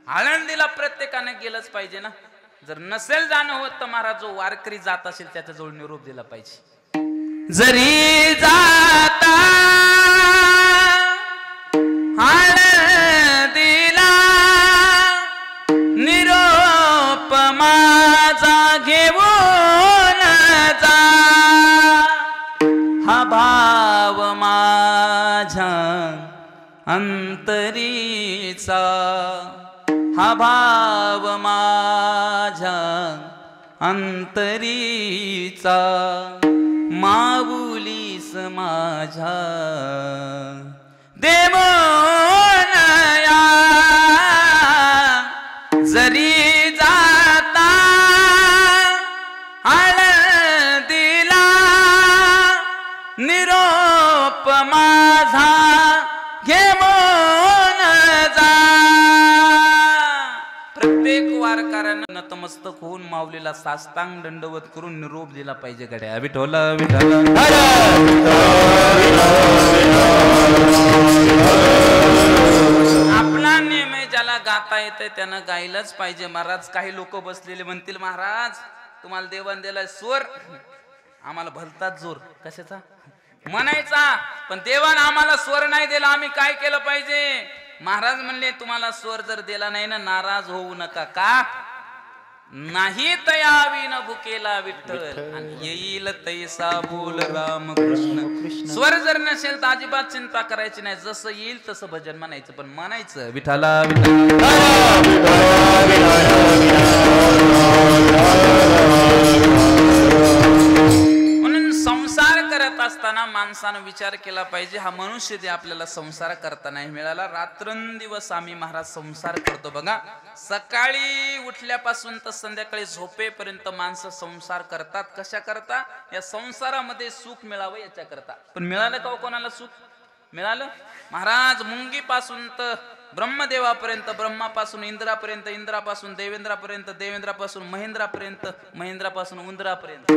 आळंदीला प्रत्येकाने गेलंच पाहिजे ना. जर नसेल जाणं होत तर महाराज जो वारकरी जात असेल त्याच्या जवळ निरोप दिला पाहिजे. जरी जाता आळंदीला निरोप माझा घेऊन जा. हा भाव माझ्या अंतरीचा, हा भाव माझ्या अंतरीचा, माऊलीस माझ्या देवोनया. जरी जाता आळंदीला निरोप माझा घेऊन जा. प्रत्येक वारकऱ्यानं नतमस्तक होऊन माऊलीला साष्टांग दंडवत करून निरोप दिला पाहिजे. गड्या विठ्ठल विठ्ठल आपला नेम आहे. ज्याला गाता येते त्यानं गायलाच पाहिजे. महाराज काही लोक बसलेले म्हणतील महाराज तुम्हाला देवान दिलाय स्वर, आम्हाला भलताच जोर कशाचा म्हणायचा, पण देवान आम्हाला स्वर नाही दिला, आम्ही काय केलं पाहिजे. महाराज म्हणले तुम्हाला स्वर जर दिला नाही ना नाराज होऊ नका. का नाही तयावी न भुकेला विठ्ठल आणि येईल तैसा बोल रामकृष्ण. स्वर जर नसेल तर अजिबात चिंता करायची नाही. जसं येईल तसं भजन म्हणायचं, पण म्हणायचं विठ्ठला म्हणून संसार करत असताना माणसानं विचार केला पाहिजे. हा मनुष्य जे आपल्याला संसार करता नाही मिळाला. रात्रंदिवस आम्ही महाराज संसार करतो बघा. सकाळी उठल्यापासून तर संध्याकाळी झोपेपर्यंत माणसं संसार करतात. कशा करता? या संसारामध्ये सुख मिळावं याच्या करता. पण मिळालं का कोणाला सुख? मिळालं. महाराज मुंगीपासून तर ब्रह्मदेवापर्यंत, ब्रह्मापासून इंद्रापर्यंत, इंद्रापासून देवेंद्रापर्यंत, देवेंद्रापासून महेंद्रापर्यंत, महेंद्रापासून उंदरापर्यंत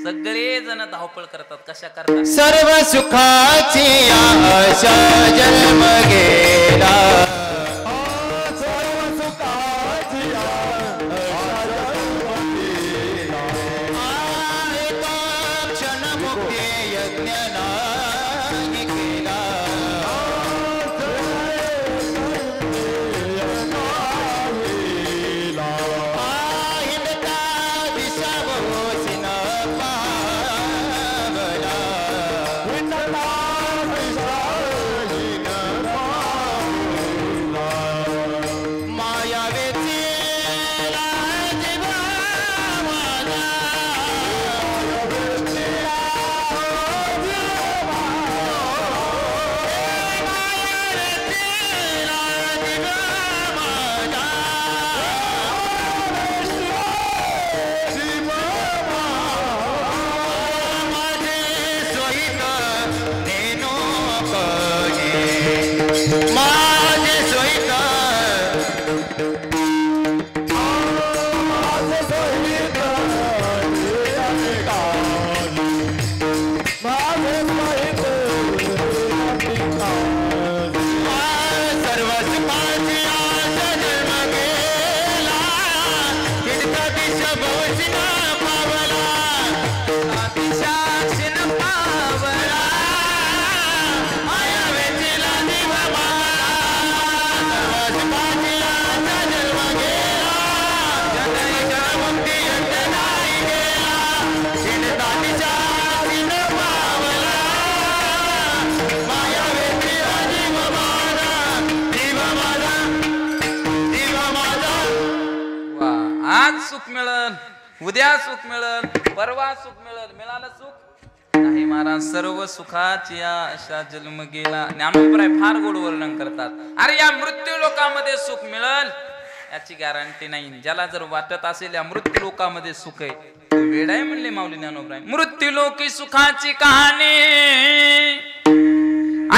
सगळे जण धावपळ करतात. कशा करतात? सर्व सुखाची आशा जन्म गेला. सुख मिळल, उद्या सुख मिळल, परवा सुख मिळल. मिळालं सुख नाही महाराज. सर्व सुखाची आशा जन्म गेला. ज्ञानोबराय फार गोड वर्णन करतात. अरे या मृत्यू लोकामध्ये सुख मिळल याची गॅरंटी नाही. ज्याला जर वाटत असेल या मृत्यू लोकामध्ये सुख आहे तो वेडा आहे म्हणले माऊली ज्ञानोबराय. मृत्यू लोकी सुखाची कहाणी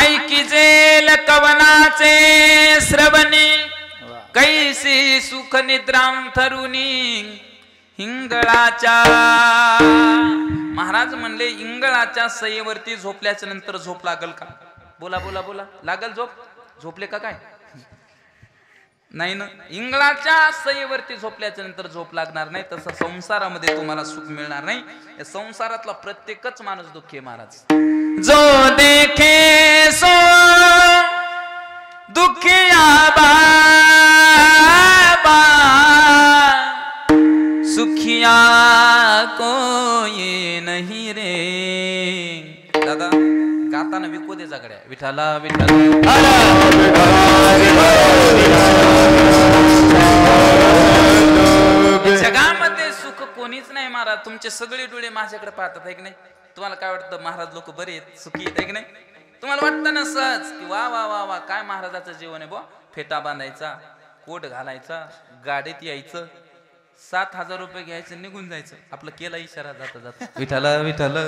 ऐकी जेल कवनाचे श्रवणी. कैसी सुख निद्राम थरुणी हिंगळाच्या. महाराज म्हणले इंगळाच्या सयेवरती झोपल्याच्या नंतर झोप लागल का? बोला बोला बोला. लागल झोप? झोपले का काय? नाही ना, इंगळाच्या सईवरती झोपल्याच्या नंतर झोप लागणार नाही, तसं संसारामध्ये तुम्हाला सुख मिळणार नाही. या संसारातला प्रत्येकच माणूस दुःखी आहे महाराज. जो देखे सो दुखिया बाबा, सुखिया कोई नहीं रे. दादा गाताना विकू दे जागड्या, विठाला विठाला. जगामध्ये सुख कोणीच नाही महाराज. तुमचे सगळे डोळे माझ्याकडे पाहतात आहे की नाही. तुम्हाला काय वाटतं महाराज लोक बरे आहेत, सुखी आहेत की नाही. तुम्हाला वाटतं ना सहज की वा वा वा वा काय महाराजाचं जीवन आहे बुवा. फेटा बांधायचा, कोट घालायचा, गाडीत यायचं, 7,000 रुपये घ्यायचं, निघून जायचं. आपलं केला इशारा जाता जाता विठाला विठाला.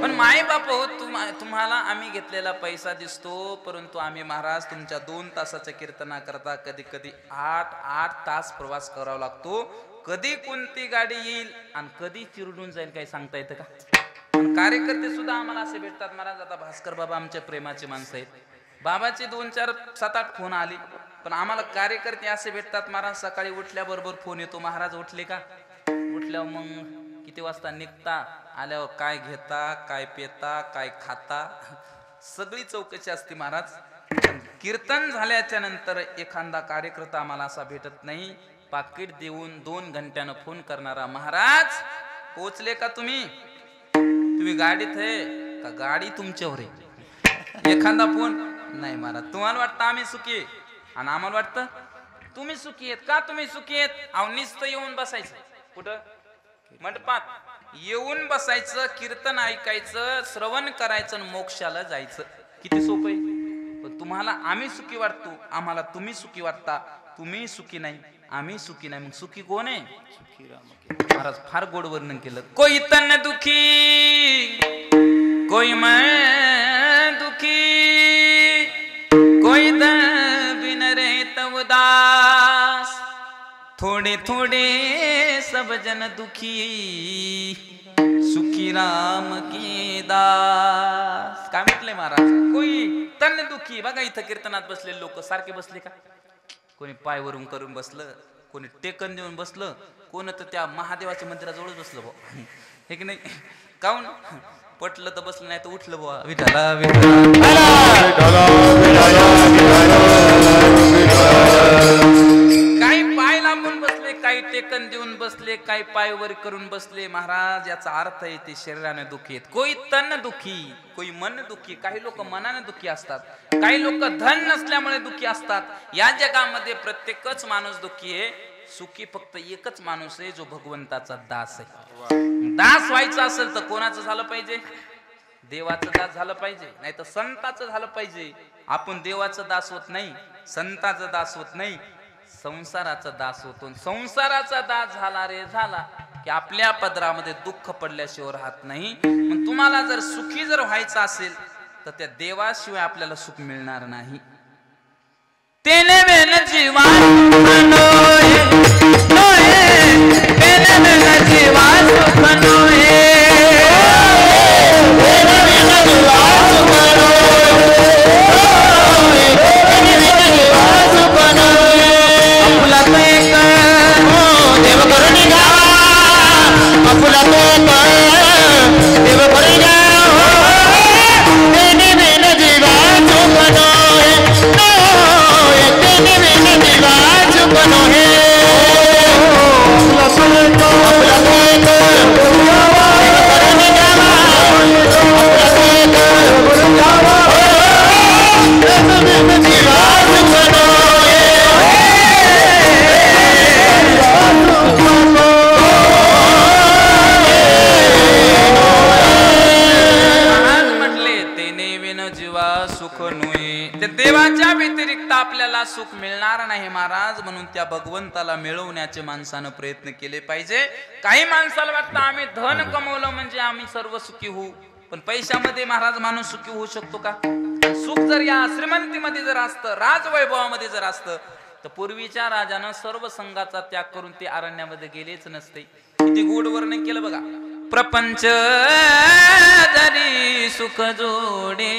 पण माय बाप हो, तुम्हाला आम्ही घेतलेला पैसा दिसतो, परंतु आम्ही महाराज तुमच्या 2 तासाच्या कीर्तना करता कधी कधी 8 तास प्रवास करावा लागतो. कधी कोणती गाडी येईल आणि कधी चिरडून जाईल काही सांगता येतं का. कार्यकर्ते सुद्धा आम्हाला असे भेटतात महाराज. आता भास्कर बाबा आमच्या प्रेमाचे माणसं आहेत. बाबाचे 2, 4, 7, 8 फोन आले, पण आम्हाला कार्यकर्ते असे भेटतात महाराज. सकाळी उठल्याबरोबर फोन येतो, महाराज उठले का. उठल्यावर मग किती वाजता निघता, आल्यावर काय घेता, काय पेता, काय खाता, सगळी चौकशी असते महाराज. कीर्तन झाल्याच्या नंतर एखादा कार्यकर्ता आम्हाला असा भेटत नाही, पाकिट देऊन 2 घंट्यानं फोन करणारा. महाराज पोचले का तुम्ही, तुम्ही गाडीत आहे का, गाडी तुमच्यावर आहे. एखादा फोन नाही महाराज. तुम्हाला वाटतं आम्ही सुखी आहे आणि आम्हाला वाटतं तुम्ही सुखी आहेत का. तुम्ही सुखी आहेत अहो, नुसतं येऊन बसायचं कुठं मंडपात, येऊन बसायचं, कीर्तन ऐकायचं, श्रवण करायचं आणि मोक्षाला जायचं. किती सोपं आहे. पण तुम्हाला आम्ही सुखी वाटतो, आम्हाला तुम्ही सुखी वाटता. तुम्ही सुखी नाही, आम्ही सुखी नाही, मग सुखी कोण आहे. महाराज फार गोड वर्णन केलं. कोई तन दुखी, कोई मैं दुखी, कोई दर बिन रहत उदास, थोड़े थोड़े सब जन दुखी, सुखी राम की दास. काय म्हटले महाराज. कोई तन दुखी. बघा इथं कीर्तनात बसलेले लोक सारखे बसले का. कोणी पायवरून करून बसलं, कोणी टेकन देऊन बसलं, कोण तर त्या महादेवाच्या मंदिराजवळच बसलं बुवा, हे की नाही. काऊन पटलं तर बसलं, नाही तर उठलं बुवा. विठाला काही पाय लांबून बसले, काही टेकन देऊन बसले, काही पायवर करून बसले. महाराज याचा अर्थ आहे ते शरीराने दुखी आहेत. कोई तन दुखी, कोई मन दुखी. काही लोक मनाने दुखी असतात, काही लोक धन नसल्यामुळे दुखी असतात. या जगामध्ये प्रत्येकच माणूस दुखी आहे. सुखी फक्त एकच माणूस आहे जो भगवंताचा दास आहे. दास व्हायचं असेल तर कोणाचं झालं पाहिजे, देवाचं दास झालं पाहिजे, नाही तर संताचं झालं पाहिजे. आपण देवाचं दास होत नाही, संताचं दास होत नाही, संसाराचा दास होतो. संसाराचा दास झाला रे झाला की आपल्या पदरामध्ये दुःख पडल्याशिवाय राहत नाही. मग तुम्हाला जर सुखी जर व्हायचं असेल तर त्या देवाशिवाय आपल्याला सुख मिळणार नाही. तेने मेन जीवा नोए नोए, तेने मेन जीवा सुख नोए, तेने मेन जीवा सुख नोए, तेने मेन जीवा सुख नोए. आपुला तो एक देव करुणी गावा, आपुला तो एक देव करुणी गावा, तेने मेन जीवा सुख नोए नोए, तेने मेन जीवा सुख नोए. आपुला तो एक देव करुणी गावा, आपुला तो एक देव गावा, तेने मेन जीवा सुख नोए. देवाच्या व्यतिरिक्त आपल्याला सुख मिळणार नाही महाराज. म्हणून त्या भगवंताला मिळवण्याचे माणसानं प्रयत्न केले पाहिजे. काही माणसाला वाटतं आम्ही धन कमवलं म्हणजे आम्ही सर्व सुखी होऊ, पण पैशामध्ये महाराज माणूस सुखी होऊ शकतो का. सुख जर या श्रीमंतीमध्ये जर असतं, राजवैभवामध्ये जर असतं, तर पूर्वीच्या राजानं सर्व संघाचा त्याग करून ते अरण्यामध्ये गेलेच नसते. किती गोड वर्णन केलं बघा. प्रपंच जरी सुख जोडे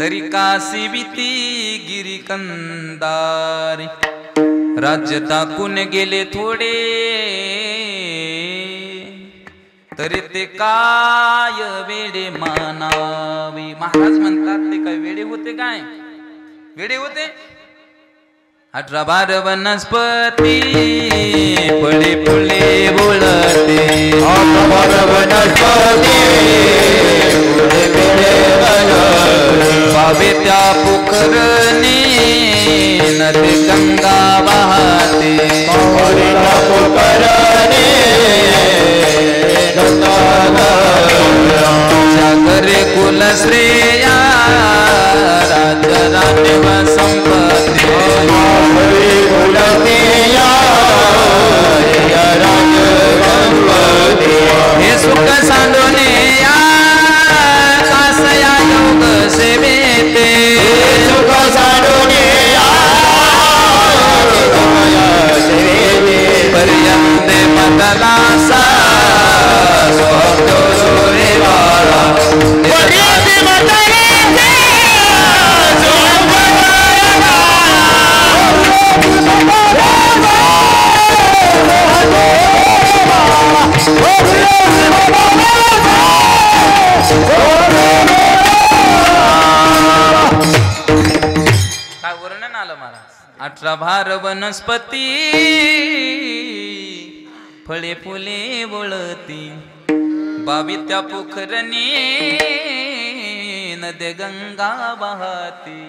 तरी काशी भीती गिरी कंदारी राज्य टाकून गेले थोडे तरी ते काय वेडे मानावे महाराज म्हणतात ते काय वेडे होते काय वेडे होते 18-12 वनस्पती फळे फुले बोलते 18-12 वनस्पती फळे फुले बोलते पावे त्या पोखरने नदी गंगा वाहते पावे त्या पोखरने जागरे कुल श्रेया राजराने व संपत्ती हे सुख सांडोने या कासया योग सेवेते सुख सांडोने पर्यंते मदला सा सोरे वाला पर्यंते मदला काय वर्णन आलं महाराज 18-12 वनस्पती फळे फुले बोलती 22 त्या पोखरने नद्या गंगा वाहती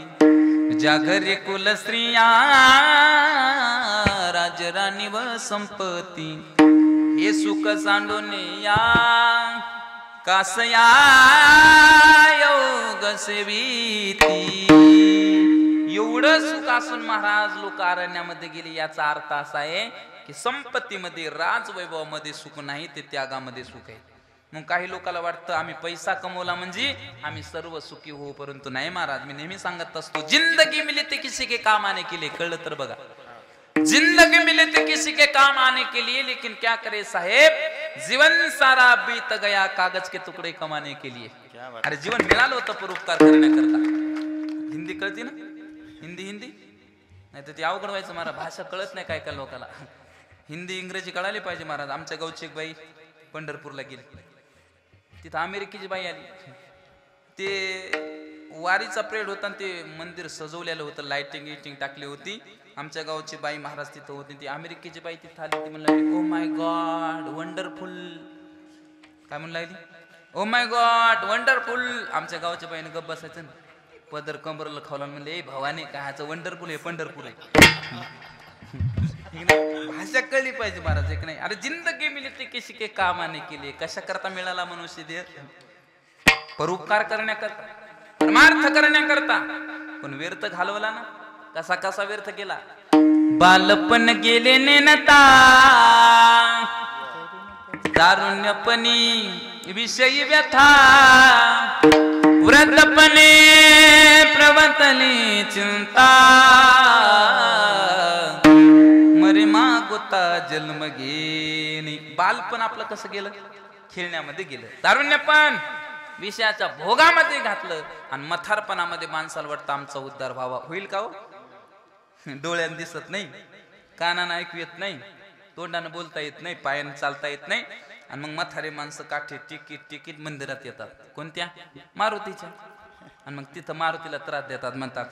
ज्या घरी कुल स्त्रिया राजराणी व संपत्ती हे सुख सांडून या कासया योग सेविती एवढं सुख असून महाराज लोक अरण्यामध्ये गेले याचा अर्थ असा आहे की संपत्तीमध्ये राजवैभवामध्ये सुख नाही ते त्यागामध्ये सुख आहे मग काही लोकांना वाटतं आम्ही पैसा कमवला म्हणजे आम्ही सर्व सुखी हो परंतु नाही महाराज मी नेहमी सांगत असतो जिंदगी मिले ते किसी के काम आने के लिए कळलं तर बघा जिंदगी मिले थे किसी के काम आने के लिए लेकिन क्या करे साहेब जीवन सारा बीत गया कागज के टुकड़े कमाने के लिए अरे जीवन मिळालं होतं परोपकार करण्याकरता हिंदी कळती ना हिंदी नाही तर ती अवघड व्हायचं महाराज भाषा कळत नाही काय काय लोकांना हिंदी इंग्रजी कळाली पाहिजे महाराज आमच्या गावची एक बाई पंढरपूरला गेली तिथं अमेरिकेची बाई आली ते वारीचा प्रेड होता ते मंदिर सजवलेलं होतं लाइटिंग टाकली होती आमच्या गावची बाई महाराज तिथं होती ती अमेरिकेची बाई तिथं आली ती म्हणली ओ माय गॉड वंडरफुल काय म्हणू लागली ओ माय गॉड वंडरफुल आमच्या गावच्या बाईने गप्प बसायचं ना पदर कंबरला खावला म्हणले भवानी काय वंडरफुल आहे पंढरपूर आहे भाषा कळली पाहिजे महाराज एक नाही अरे जिंदगी मिली ती किसी के काम आने के लिए कशा करता मिळाला मनुष्य देह परोपकार करण्याकरता परमार्थ करण्याकरता पण व्यर्थ घालवला ना कसा कसा व्यर्थ केला बालपण गेले नेनता तारुण्यपणी विषयी व्यथा व्रतपणे प्रवतली चिंता मरे मागोता जन्म घेणे बालपण आपलं कसं गेलं खेळण्यामध्ये गेलं तारुण्यपण विषयाच्या भोगामध्ये घातलं आणि मथारपणामध्ये माणसाला वाटतं आमचा उद्धार व्हावा होईल का हो डोळ्यानं दिसत नाही कानानं ऐकू येत नाही तोंडानं बोलता येत नाही पायानं चालता येत नाही आणि मग म्हातारे माणसं काठी टिकीट मंदिरात येतात कोणत्या मारुतीच्या आणि मग तिथं मारुतीला त्रास देतात म्हणतात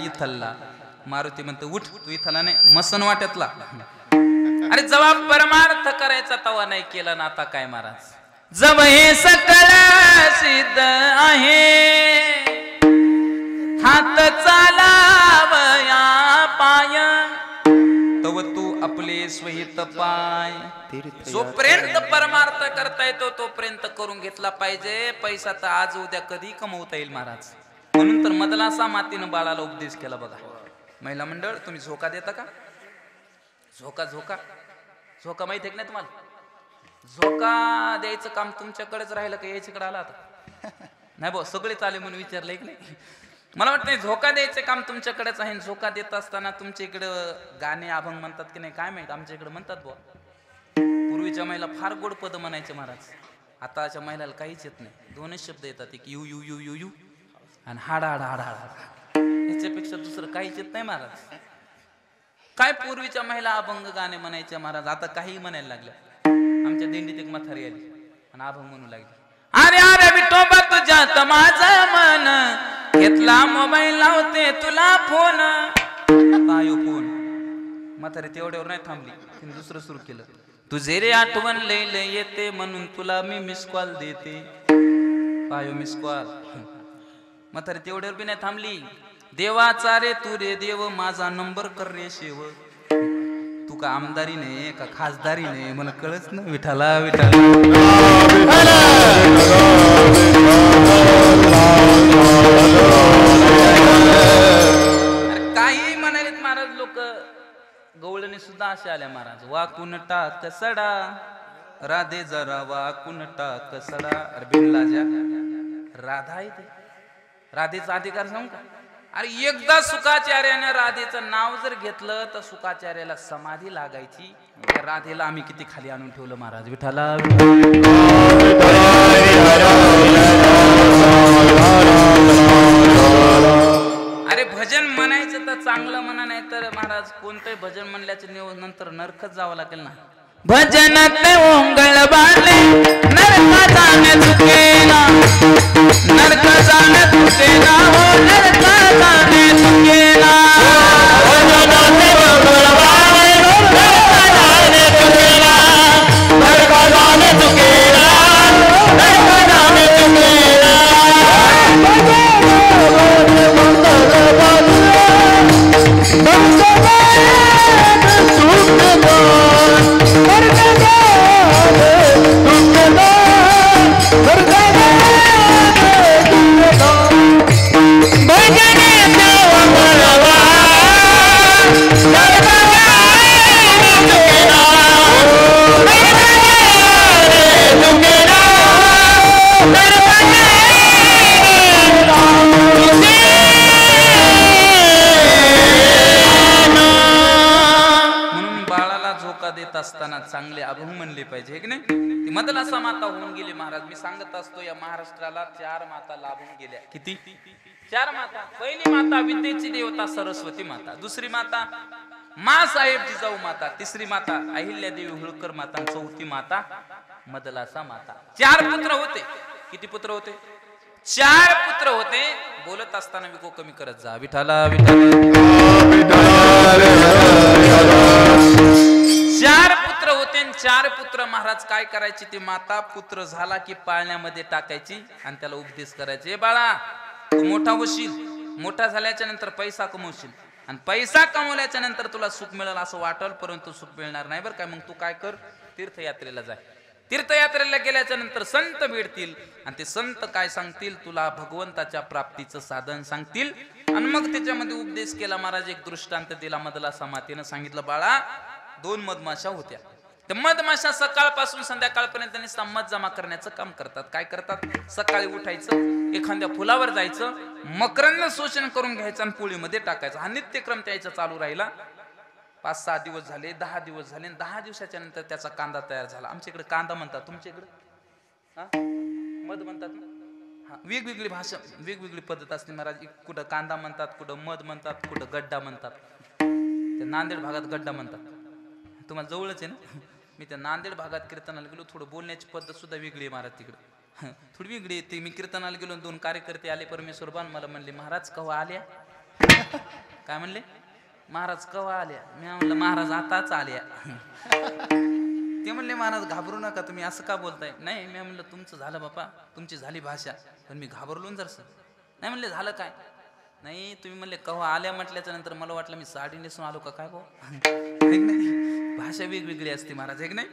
इथल्ला मारुती म्हणतो उठ तू इथला नाही मसन वाट्यातला अरे जवाब परमार्थ करायचा तवा नाही केला ना आता काय महाराज जब हे सकळ सिद्ध आहे हात चालावया पाय तव तू आपले स्वहित पाय जोपर्यंत परमार्थ करता येतो तोपर्यंत करून घेतला पाहिजे पैसा तर आज उद्या कधी कमवता येईल महाराज म्हणून तर मदलासा मातीनं बाळाला उपदेश केला बघा महिला मंडळ तुम्ही झोका देता का झोका माहिती आहे की नाही तुम्हाला झोका द्यायचं काम तुमच्याकडेच राहिलं का याच्याकडे आला आता नाही भाऊ सगळेच आले म्हणून विचारलंय की नाही मला वाटतं झोका द्यायचं काम तुमच्याकडेच आहे झोका देत असताना तुमच्या इकडं गाणे अभंग म्हणतात की नाही काय माहित आमच्या इकडे म्हणतात बुवा पूर्वीच्या महिला फार गोड पद म्हणायचे महाराज. आताच्या महिलाला काहीच येत नाही. दोनच शब्द येतात, एक you you you you you आणि हाडा हाडा हाडा हाडा. याच्यापेक्षा दुसरं काहीच येत नाही महाराज. काय पूर्वीच्या महिला अभंग गाणे म्हणायचे महाराज, आता काही म्हणायला लागल्या. आमच्या दिंडीत एक म्हातारी आली आणि अभंग म्हणू लागली. अरे अरे विठोबा तुझ्यात माझं मन, घेतला मोबाईल लावते तुला फोन. काय फोन? म्हातारी तेवढ्यावर नाही थांबली, तिने दुसरं सुरू केलं. तुझे रे आठवण लय लय येते म्हणून तुला मी मिस कॉल देते. काय मिस कॉल? म्हातारी तेवढ्यावर बी नाही थांबली. देवाचा रे तू रे देव, माझा नंबर कर रे शेव. तू का आमदारी नाही का खासदारी नाही मला कळच ना. विठाला विठाला काही म्हणालेत महाराज लोक. गवळणी सुद्धा असे आल्या महाराज. वाकून टाक सडा राधे जरा वाकून टाक सडा. अरे बिनलाजा राधा आहे ते. राधेचा अधिकार सांगू का? अरे एकदा सुखाचार्याने राधेचं नाव जर घेतलं तर सुखाचार्याला समाधी लागायची. राधेला आम्ही किती खाली आणून ठेवलं महाराज. विठाला अरे भजन म्हणायचं तर चांगलं म्हणा, नाही तर महाराज कोणतंही भजन म्हणल्याच्या नंतर नरकच जावं लागेल ना. भजनात ओंगळ बाळले नरक जाणे चुकेना, नरक जाणे चुकेना, हो नरक जाणे चुकेना. असताना चांगले अभंग म्हणले पाहिजे की नाही. ती मदलासा माता होऊन गेली महाराज. मी सांगत असतो या महाराष्ट्राला 4 माता लाभून गेल्या. किती? 4 माता. पहिली माता विद्येची देवता सरस्वती माता, दुसरी माता मासाहेब जिजाऊ माता, तिसरी माता अहिल्यादेवी होळकर माता, चौथी माता मदलासा माता. 4 पुत्र होते. किती पुत्र होते? 4 पुत्र होते. बोलत असताना विको कमी करत जा. विठाला विठाला 4 पुत्र होते. 4 पुत्र महाराज काय करायचे? ते माता पुत्र झाला की पाळण्यामध्ये टाकायची आणि त्याला उपदेश करायचे. बाळा तू मोठा होशील, मोठा झाल्याच्या नंतर पैसा कमवशील आणि पैसा कमवल्याच्या नंतर तुला सुख मिळेल असं वाटल, परंतु सुख मिळणार नाही बरं काय. मग तू काय कर? तीर्थयात्रेला जाय. तीर्थयात्रेला गेल्याच्या नंतर संत भेटतील आणि ते संत काय सांगतील? तुला भगवंताच्या प्राप्तीचं साधन सांगतील. आणि मग त्याच्यामध्ये उपदेश केला महाराज. एक दृष्टांत दिला. मदलासा मातेनं सांगितलं, बाळा 2 मधमाशा होत्या. त्या मधमाशा सकाळपासून संध्याकाळपर्यंत नुसता मध जमा करण्याचं काम करतात. काय करतात? सकाळी उठायचं, एखाद्या फुलावर जायचं, मकरंद शोषण करून घ्यायचं आणि पोळीमध्ये टाकायचं. हा नित्यक्रम त्याचा चालू राहिला. 5-6 दिवस झाले, 10 दिवस झाले. 10 दिवसाच्या नंतर त्याचा कांदा तयार झाला. आमच्या इकडे कांदा म्हणतात, तुमच्या इकडे मध म्हणतात ना. हा, वेगवेगळी भाषा, वेगवेगळी पद्धत असते महाराज. कुठं कांदा म्हणतात, कुठं मध म्हणतात, कुठं गड्डा म्हणतात. त्या नांदेड भागात गड्डा म्हणतात. तुम्हाला जवळच आहे ना. मी त्या नांदेड भागात कीर्तनाला गेलो. थोडं बोलण्याची पद्धत सुद्धा वेगळी आहे महाराज तिकडे. थोडी वेगळी आहे. मी कीर्तनाला गेलो, 2 कार्यकर्ते आले परमेश्वरबान. मला म्हणले, महाराज कवा आल्या? काय म्हणले? महाराज कवा आल्या? मी म्हणलं, महाराज आताच आल्या. ते म्हणले, महाराज घाबरू नका, तुम्ही असं का बोलताय? नाही, मी म्हणलं तुमचं झालं बापा, तुमची झाली भाषा, पण मी घाबरलो जर सर. नाही म्हणले, झालं काय? नाही तुम्ही म्हणले कवा आल्या म्हटल्याच्या नंतर मला वाटलं मी साडी नेसून आलो का काय भाऊ. भाषा वेगवेगळी असते महाराज, एक नाही.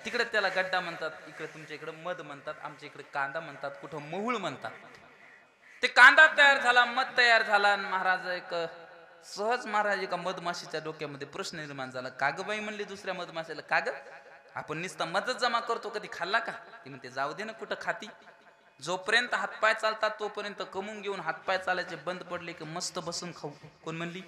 तिकडे त्याला गड्डा म्हणतात, इकडे तुमच्या इकडे मध म्हणतात, आमच्या इकडे कांदा म्हणतात, कुठं महूळ म्हणतात. ते कांदा तयार झाला, मध तयार झाला. महाराज एक सहज महाराज एका मधमाशीच्या डोक्यामध्ये प्रश्न निर्माण झाला. कागबाई म्हणली दुसऱ्या मधमाशीला, काग आपण नुसता मधच जमा करतो, कधी खाल्ला का? ती म्हणते, जाऊ दे ना, कुठं खाती. जोपर्यंत हातपाय चालतात तोपर्यंत कमवून घेऊन हातपाय चालायचे बंद पडले की मस्त बसून खाऊ. कोण म्हणली?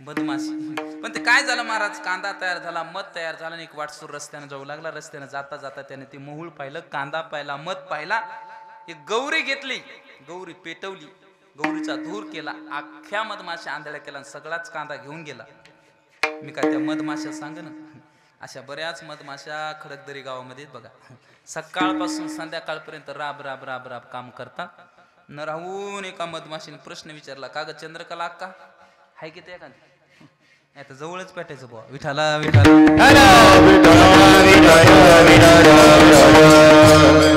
मधमाशी. पण ते काय झालं महाराज, कांदा तयार झाला, मध तयार झाला आणि एक वाटसूर रस्त्याने जाऊ लागला. रस्त्याने जाता जाता त्याने ते मोहूळ पाहिलं, कांदा पाहिला, मध पाहिला. एक गौरी घेतली, गौरी पेटवली, गौरीचा धूर केला, अख्ख्या मधमाशा आंधळ्या केला, सगळाच कांदा घेऊन गेला. मी काय त्या मधमाशा सांग ना, अशा बऱ्याच मधमाशा खडकदरी गावामध्ये बघा, सकाळपासून संध्याकाळपर्यंत राब राब राब राब काम करतात. न राहून एका मधमाशीने प्रश्न विचारला, का ग चंद्रकला अक्का हाय की ते एखादी? आता जवळच पेटायचं बुवा, विठाला विठाला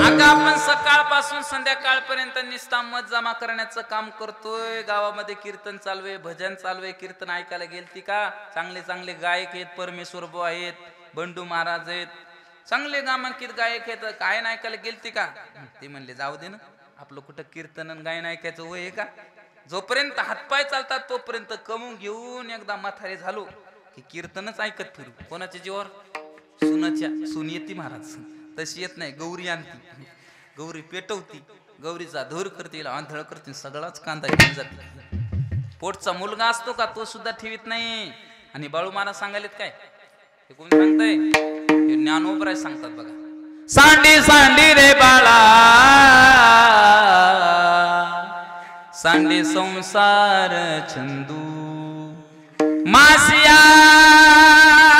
आता आपण सकाळपासून संध्याकाळपर्यंत निस्ता मध जमा करण्याचं काम करतोय. गावामध्ये कीर्तन चालू आहे, भजन चालू आहे. कीर्तन ऐकायला गेलती का? चांगले चांगले गायक आहेत, परमेश्वर बुवा आहेत, बंडू महाराज आहेत, चांगले नामांकित गायक आहेत. गायन ऐकायला गेलती का? ते म्हणले जाऊ दे ना, आपलं कुठं कीर्तन आणि गायन ऐकायचं वय आहे का? जोपर्यंत हातपाय चालतात तोपर्यंत कमवून घेऊन एकदा म्हातारे झालो की कीर्तनच ऐकत फिरू. कोणाच्या जीवावर? सून येते महाराज, तशी येत नाही. गौरी आणती, गौरी पेटवती, गौरीचा धूर करते, आंधळ करते, सगळाच कांदा घेऊन जाते. पोटचा मुलगा असतो का तो सुद्धा ठेवीत नाही. आणि बाळू महाराज सांगायलेत काय, हे कोण सांगताय? हे ज्ञानोबराय सांगतात बघा. सांडी सांडी रे बाळा, सांडे संसार छंदू, मासिया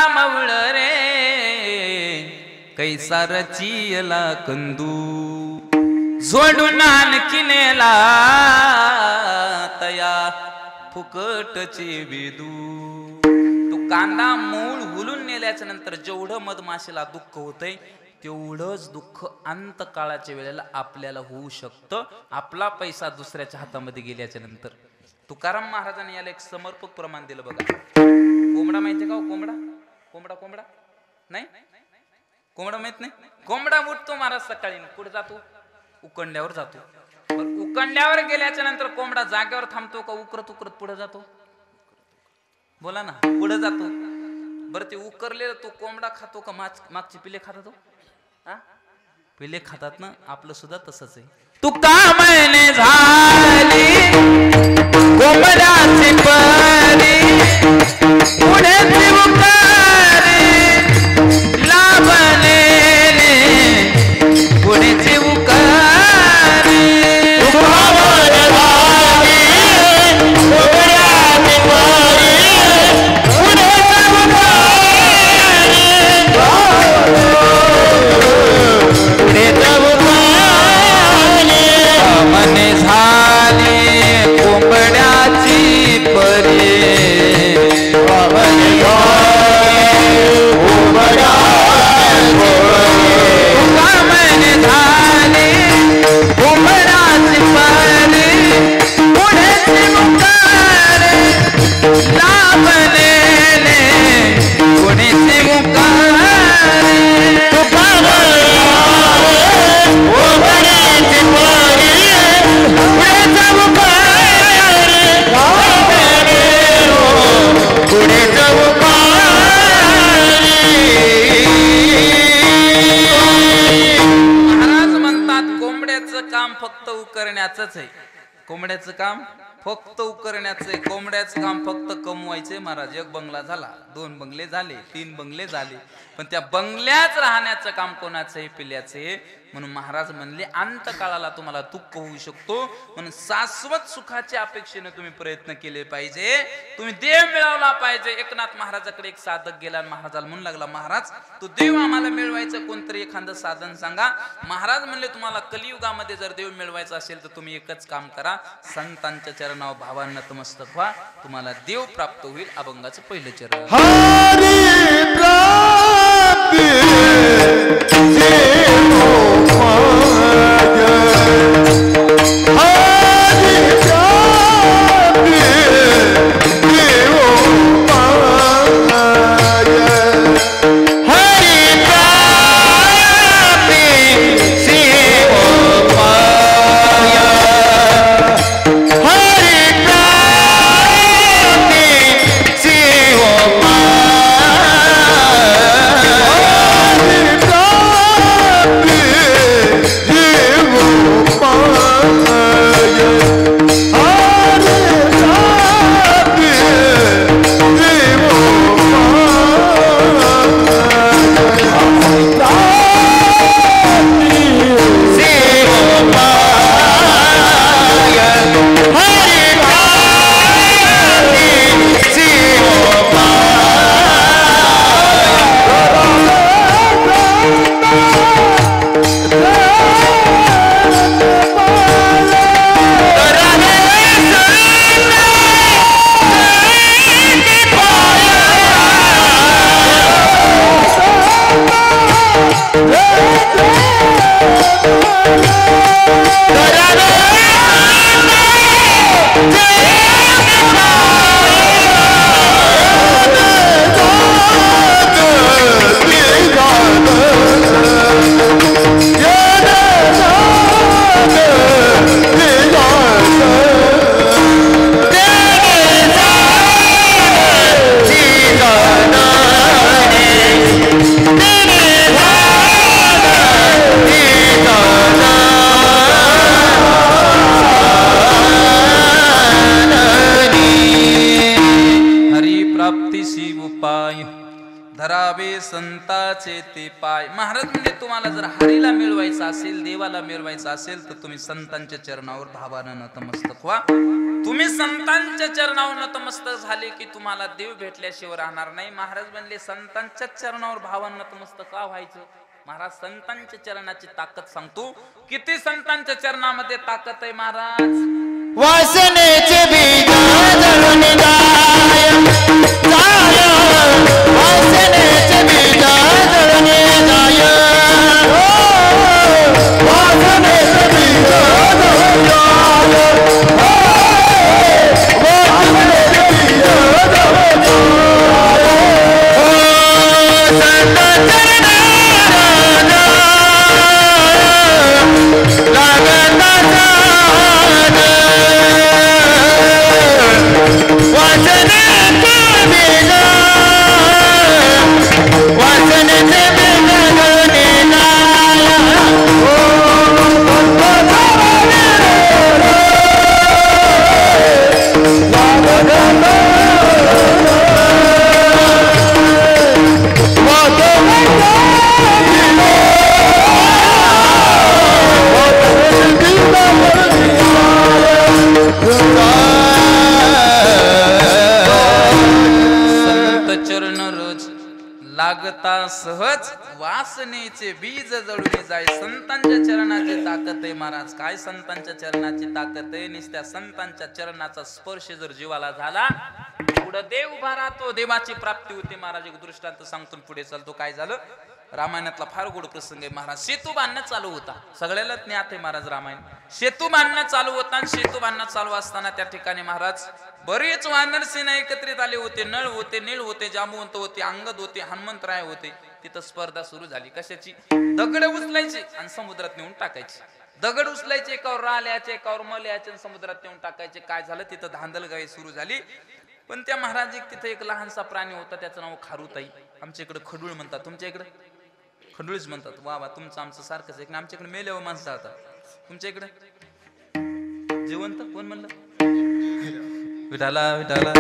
मवळ रे कैसा रचियला कंदू, जोडून आणखीनेला तया फुकटचे बेदू. तो कांदा मूळ हुलून नेल्याच्या नंतर जेवढं मधमाशीला दुःख होतंय तेवढंच दुःख अंतकाळाच्या वेळेला आपल्याला होऊ शकतं, आपला पैसा दुसऱ्याच्या हातामध्ये गेल्याच्या नंतर. तुकाराम महाराजांनी याला एक समर्पक प्रमाण दिलं बघा. कोंबडा माहितीये का? कोंबडा कोंबडा कोंबडा नाही, कोंबडा माहित नाही. कोंबडा उठतो महाराज सकाळी, कुठे जातो? उकंड्यावर जातो. उकंड्यावर गेल्याच्या नंतर कोंबडा जागेवर थांबतो का उकरत उकरत पुढे जातो? बोला ना, पुढे जातो. बरं, ते उकरलेलं तो कोंबडा खातो का मागची पिले खातात? तो पिले खातात ना. आपलं सुद्धा तसंच आहे. तू का मैने झाली कोंबड्याची परी, पुढे उकारी लाभलेले, पुढे उकारी मने झाली कोंबड्याची परी, मने झाली कोंबड्याची परी, पुढे मुकारे लाभलेले, पुढे मुकारे महाराज म्हणतात कोंबड्याचं काम फक्त उकरण्याचंच आहे. कोंबड्याचं काम फक्त उकरण्याचं आहे. कोंबड्याचं काम फक्त कमवायचंय. महाराज एक बंगला झाला, 2 बंगले झाले, 3 बंगले झाले, पण त्या बंगल्यात राहण्याचं काम कोणाचं आहे? पिल्याचे. म्हणून महाराज म्हणले अंतकाळाला तुम्हाला दुःख होऊ शकतो, म्हणून शाश्वत सुखाच्या अपेक्षेने तुम्ही प्रयत्न केले पाहिजे. तुम्ही देव मिळवला पाहिजे. एकनाथ महाराजाकडे एक साधक गेला आणि महाराजाला म्हणू लागला, महाराज तू देव आम्हाला मिळवायचं कोणतरी एखादं साधन सांगा. महाराज म्हणले तुम्हाला कलियुगामध्ये जर देव मिळवायचा असेल तर तुम्ही एकच काम करा, संतांच्या चरणावर भावांना नतमस्तक व्हा, तुम्हाला देव प्राप्त होईल. अभंगाचं पहिलं चरण. संताचे ते पाय. महाराज म्हणजे तुम्हाला जर हरीला मिळवायचं असेल, देवाला मिळवायचं असेल, तर तुम्ही संतांच्या चरणावर भावानं नतमस्तक व्हा. तुम्ही संतांच्या चरणावर नतमस्तक झाले की तुम्हाला देव भेटल्याशिवाय राहणार नाही. महाराज म्हणले संतांच्या चरणावर भावानं नतमस्तक का व्हायचं? महाराज संतांच्या चरणाची ताकद सांगतो. किती संतांच्या चरणामध्ये ताकद आहे महाराज. वासनेचे बीज जळून जाय वासनेचे बीज जळून जाय वासनेचे बीज जळून लागता सहज वासनेचे बीज जळून जाय. संतांच्या चरणाची ताकद आहे महाराज. काय संतांच्या चरणाची ताकद आहे? नुसत्या संतांच्या चरणाचा स्पर्श जर जीवाला झाला पुढे देव उभा राहतो, देवाची प्राप्ती होते. महाराज एक दृष्टांत सांगतो पुढे चालतो. काय झालं? रामायणातला फार गोड प्रसंग आहे महाराज. सेतू बांधणं चालू होता, सगळ्याला ज्ञात आहे महाराज रामायण. सेतू बांधणं चालू होता आणि सेतू बांधणं चालू असताना त्या ठिकाणी महाराज बरेच वानर सेना एकत्रित आले होते. नळ होते, नीळ होते, जांबुवंत होते, अंगद होते, हनुमंतराय होते. तिथं स्पर्धा सुरू झाली. कशाची? दगड उचलायचे आणि समुद्रात नेऊन टाकायचे. दगड उचलायचे, एकावर राल्याचे, एकावर मल्याचे, समुद्रात नेऊन टाकायचे. काय झालं? तिथं धांदलगाई सुरू झाली. पण त्या महाराज तिथे एक लहानसा प्राणी होता, त्याचं नाव खारुताई. आमच्या इकडे खडूळ म्हणतात, तुमच्या इकडे खडूळच म्हणतात. वा वा, तुमचं आमचं सारखंच आहे. आमच्या इकडे मेल्यावर माणसं चालतात, तुमच्या इकडे जिवंत कोण म्हणलं? विठाला विठाला.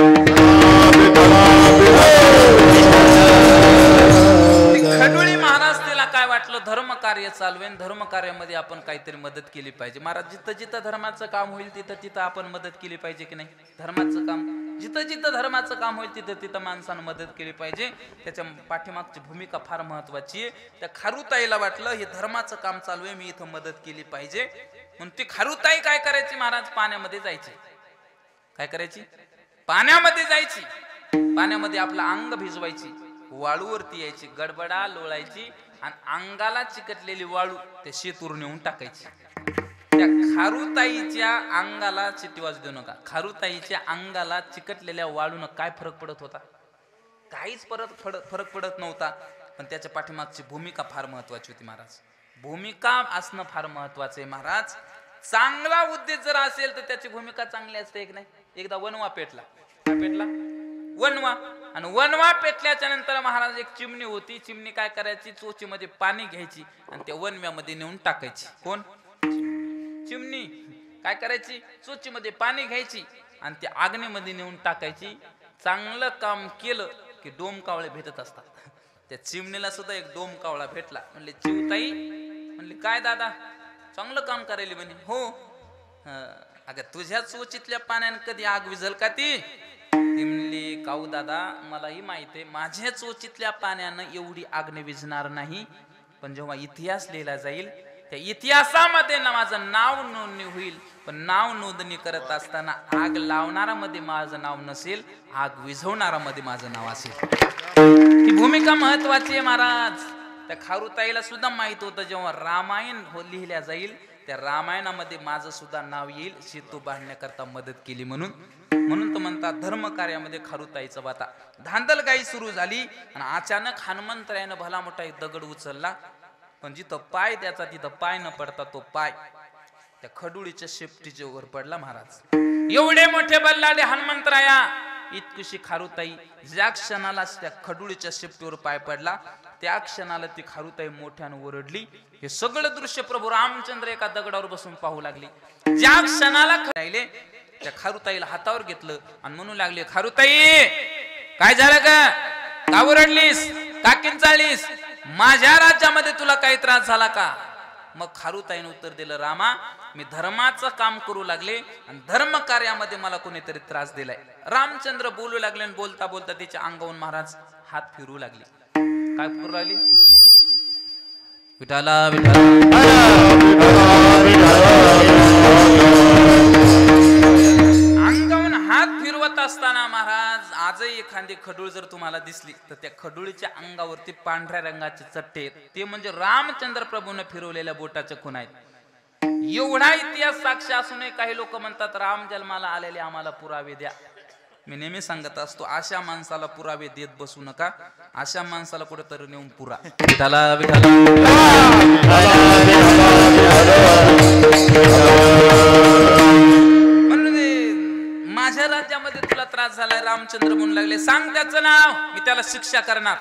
खडूळी महाराज तिला काय वाटलं, धर्म कार्य चालवेन, धर्म कार्यामध्ये आपण काहीतरी मदत केली पाहिजे. महाराज जिथं जिथं धर्माचं काम होईल तिथं तिथं आपण मदत केली पाहिजे की नाही? धर्माचं काम जिथं जिथं धर्माचं काम होईल तिथं तिथं माणसानं मदत केली पाहिजे. त्याच्या पाठीमागची भूमिका फार महत्वाची आहे. त्या खारुताईला वाटलं हे धर्माचं काम चालू आहे, मी इथं मदत केली पाहिजे. म्हणून ती खारुताई काय करायची महाराज? पाण्यामध्ये जायची. काय करायची? पाण्यामध्ये जायची. पाण्यामध्ये आपलं अंग भिजवायची, वाळूवरती यायची, गडबडा लोळायची आणि अंगाला चिकटलेली वाळू त्या शेतूर नेऊन टाकायची. त्या खारुताईच्या अंगाला, चिट्टी वाजू देऊ नका, खारुताईच्या अंगाला चिकटलेल्या वाळून काय फरक पडत होता? काहीच फरक पडत नव्हता. पण त्याच्या पाठीमागची भूमिका फार महत्वाची होती महाराज. भूमिका असणं फार महत्वाचं आहे महाराज. चांगला उद्देश जर असेल तर त्याची भूमिका चांगली असते की नाही? एकदा वनवा पेटला. काय पेटला? वनवा. आणि वनवा पेटल्याच्या नंतर महाराज एक चिमणी होती. चिमणी काय करायची? चोचीमध्ये पाणी घ्यायची आणि त्या वनव्यामध्ये नेऊन टाकायची. कोण? चिमणी. काय करायची? चोचीमध्ये पाणी घ्यायची आणि त्या आग्नेमध्ये नेऊन टाकायची. चांगलं काम केलं की डोमकावळे भेटत असतात. त्या चिमणीला सुद्धा एक डोमकावळा भेटला. म्हणले चिवताई, म्हणले काय दादा चांगलं काम करायला? म्हणे हो. अगं तुझ्या चोचीतल्या पाण्याने कधी आग विझल का ती? म्हणली काऊ दादा मलाही माहित आहे माझ्या चोचीतल्या पाण्यानं एवढी आग विझणार नाही, पण जेव्हा इतिहास लिहिला जाईल त्या इतिहासामध्ये ना माझं नाव नोंदणी होईल. पण नाव नोंदणी करत असताना आग लावणारा मध्ये माझं नाव नसेल, आग विझवणारा मध्ये माझं नाव असेल. ही भूमिका महत्वाची आहे महाराज. त्या खारुताईला सुद्धा माहित होतं जेव्हा रामायण लिहिल्या जाईल त्या रामायणामध्ये माझं सुद्धा नाव येईल, सेतू बांधण्याकरता मदत केली म्हणून. म्हणून तर म्हणतात धर्म कार्यामध्ये खारुताईचा वाटा. धांदलगाई सुरू झाली आणि अचानक हनुमंतरायानं भला मोठा एक दगड उचलला. पण जिथं पाय त्याचा तिथं पाय न पडता तो पाय त्या खडुळीच्या शेपटीच्या वर पडला महाराज. एवढे मोठे बल्लाडे हनुमंतराया, इतकुशी खारुताई. ज्या क्षणाला त्या खडुळीच्या शेपटीवर पाय पडला त्या क्षणाला ती खारुताई मोठ्यानं ओरडली. हे सगळं दृश्य प्रभू रामचंद्र एका दगडावर बसून पाहू लागले. ज्या क्षणाला राहिले त्या खारुताईला हातावर घेतलं आणि म्हणू लागले, खारुताई काय झालं का ओरडलीस? काकीन चाळीस माझ्या राज्यामध्ये तुला काही त्रास झाला का? मग खारुताईने उत्तर दिलं, रामा मी धर्माचं काम करू लागले आणि धर्म कार्यामध्ये मला कोणीतरी त्रास दिलाय. रामचंद्र बोलू लागले आणि बोलता बोलता तिच्या अंगावरून महाराज हात फिरू लागले. काय फिरू लागले? विठाला विठाला अंगावरून हात फिरवत असताना महाराज आजही एखादी खडूळ जर तुम्हाला दिसली तर त्या खडूळीच्या अंगावरती पांढऱ्या रंगाचे चट्टे आहेत, ते म्हणजे रामचंद्र प्रभूने फिरवलेल्या बोटाचे खूण आहेत. एवढा इतिहास साक्ष असूनही काही लोक म्हणतात राम जन्माला आलेले आम्हाला पुरावे द्या. मी नेहमी सांगत असतो अशा माणसाला पुरावे देत बसू नका, अशा माणसाला कुठेतरी नेऊन पुरा. विठाला विठाला माझ्या राज्यामध्ये तुला त्रास झालाय. रामचंद्र म्हणू लागले, सांग त्याचं नाव, मी त्याला शिक्षा करणार.